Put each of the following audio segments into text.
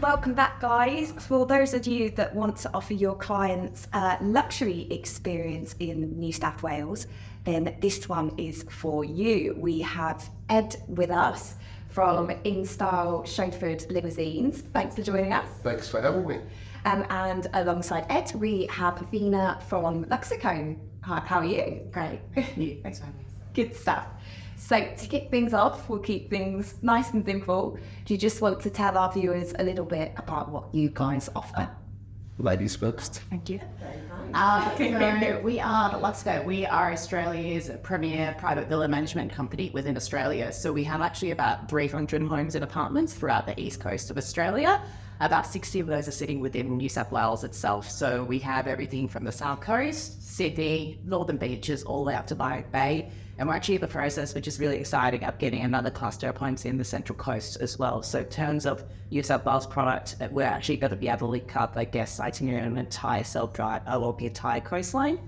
welcome back, guys. For those of you that want to offer your clients a luxury experience in New South Wales, then this one is for you. We have Ed with us from InStyle Chauffeured Limousines. Thanks for joining us. Thanks for having me. And alongside Ed, we have Vina from Luxico. Hi, how are you? Great. Thanks for having us. Good stuff. So to kick things off, we'll keep things nice and simple. Do you just want to tell our viewers a little bit about what you guys offer? Ladies first. Thank you. So we are Luxico. We are Australia's premier private villa management company within Australia. So we have actually about 300 homes and apartments throughout the east coast of Australia. About 60 of those are sitting within New South Wales itself. So we have everything from the South Coast, Sydney, Northern Beaches, all the way up to Byron Bay. And we're actually in the process, which is really exciting, of getting another cluster of homes in the Central Coast as well. So in terms of New South Wales product, we're actually going to be able to link up, I guess, itinerary an entire self-drive along the entire coastline.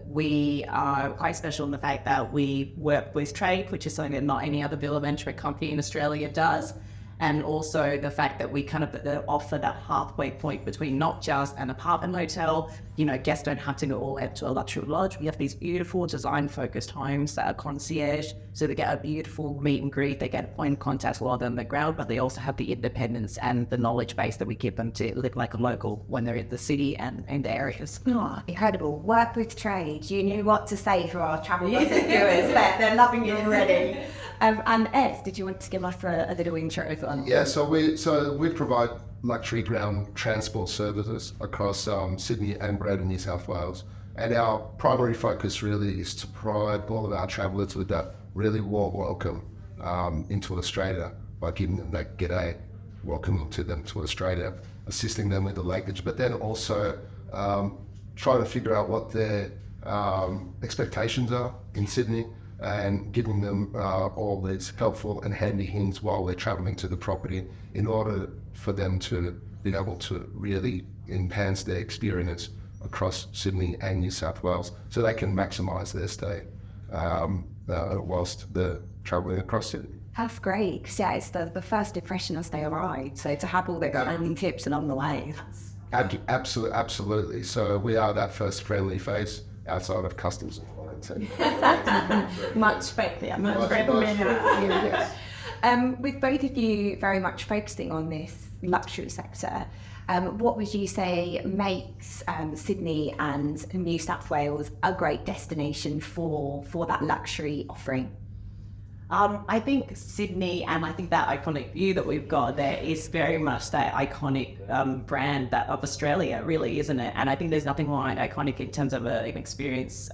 We are quite special in the fact that we work with trade, which is something that not any other villa management company in Australia does. And also the fact that we kind of offer that halfway point between not just an apartment hotel, guests don't have to go all out to a luxury lodge. We have these beautiful design-focused homes that are concierge, so they get a beautiful meet and greet, they get a point of contact while they're on the ground, but they also have the independence and the knowledge base that we give them to live like a local when they're in the city and in the areas. Oh, incredible. Work with trade. You knew what to say for our travel viewers there. They're loving it already. And Ed, did you want to give us a little intro on? Yeah, so we provide luxury ground transport services across Sydney and Greater New South Wales, and our primary focus really is to provide all of our travellers with that really warm welcome into Australia by giving them that g'day welcome to them to Australia, assisting them with the language, but then also trying to figure out what their expectations are in Sydney, and giving them all these helpful and handy hints while they're travelling to the property in order for them to be able to really enhance their experience across Sydney and New South Wales so they can maximise their stay whilst they're travelling across Sydney. That's great, because it's the first impression as they arrive, so to have all the tips along the way. Absolutely. So we are that first friendly face outside of customs. Much friendlier. With both of you very much focusing on this luxury sector, what would you say makes Sydney and New South Wales a great destination for that luxury offering? I think Sydney, and I think that iconic view that we've got there is very much that iconic brand of Australia, really, isn't it? And I think there's nothing like iconic in terms of an experience.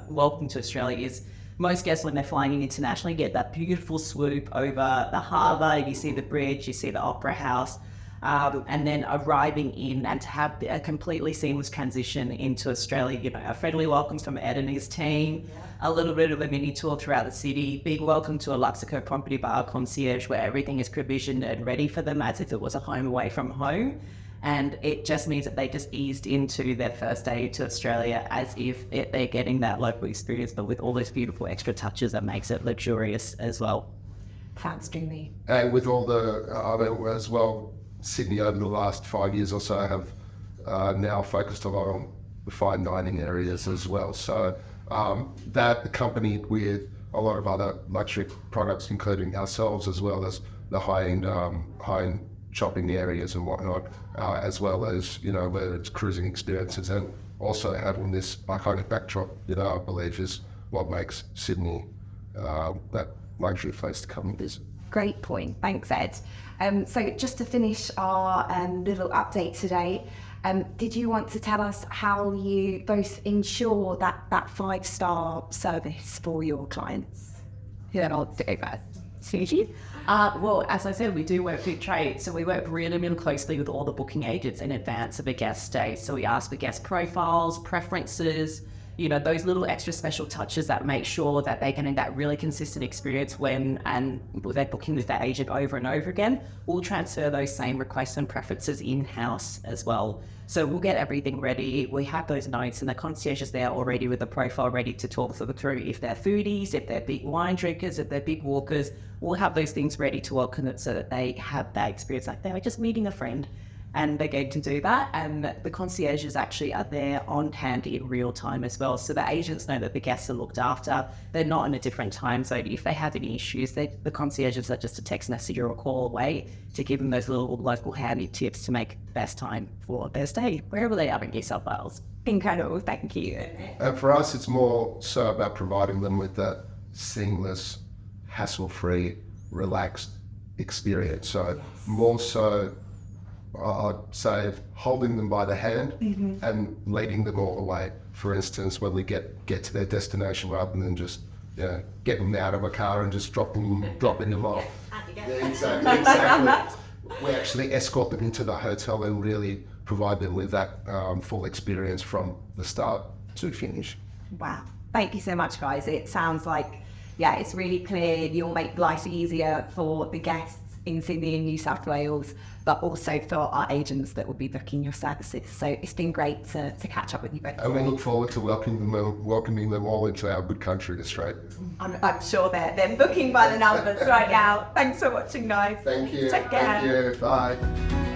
Welcome to Australia is most guests when they're flying in internationally get that beautiful swoop over the harbour. You see the bridge, you see the Opera House. And then arriving in and to have a completely seamless transition into Australia, a friendly welcome from Ed and his team, a little bit of a mini tour throughout the city, big welcome to a Luxico property bar concierge where everything is provisioned and ready for them as if it was a home away from home. And it just means that they just eased into their first day to Australia as if they're getting that local experience, but with all those beautiful extra touches that makes it luxurious as well. Sounds dreamy. And with all the, as well, Sydney over the last 5 years or so have now focused a lot on the fine dining areas as well. So that accompanied with a lot of other luxury products, including ourselves, as well as the high-end shopping areas and whatnot, as well as, whether it's cruising experiences, and also having this iconic backdrop, I believe is what makes Sydney that luxury place to come and visit. Great point. Thanks, Ed. So just to finish our little update today, did you want to tell us how you both ensure that 5-star service for your clients? Yeah, I'll do that. Well, as I said, we do work with trade, so we work really closely with all the booking agents in advance of a guest stay. So we ask for guest profiles, preferences, you know, those little extra special touches that make sure that they're getting that really consistent experience when and they're booking with their agent over and over again, we'll transfer those same requests and preferences in-house as well. So we'll get everything ready. We have those notes and the concierge is there already with the profile ready to talk them through. If they're foodies, if they're big wine drinkers, if they're big walkers, we'll have those things ready to welcome it so that they have that experience like they were just meeting a friend. And they're going to do that. And the concierges actually are there on hand in real time as well. So the agents know that the guests are looked after. They're not in a different time zone. If they have any issues, the concierges are just a text message or a call away to give them those little local handy tips to make the best time for their stay, wherever they are in New South Wales. Incredible, thank you. And for us, it's more so about providing them with that seamless, hassle-free, relaxed experience. So more so, I'd say holding them by the hand and leading them all the way. For instance, when we get to their destination, rather than just get them out of a car and just dropping them off. Yeah, exactly. We actually escort them into the hotel and really provide them with that full experience from the start to finish. Wow, thank you so much, guys. It sounds like, it's really clear. You'll make life easier for the guests in Sydney and New South Wales, but also for our agents that will be booking your services. So it's been great to catch up with you both. And we look forward to welcoming them all into our good country, Australia. I'm sure they're booking by the numbers right now. Thanks for watching, guys. Thank you. Take care. Thank you. Bye.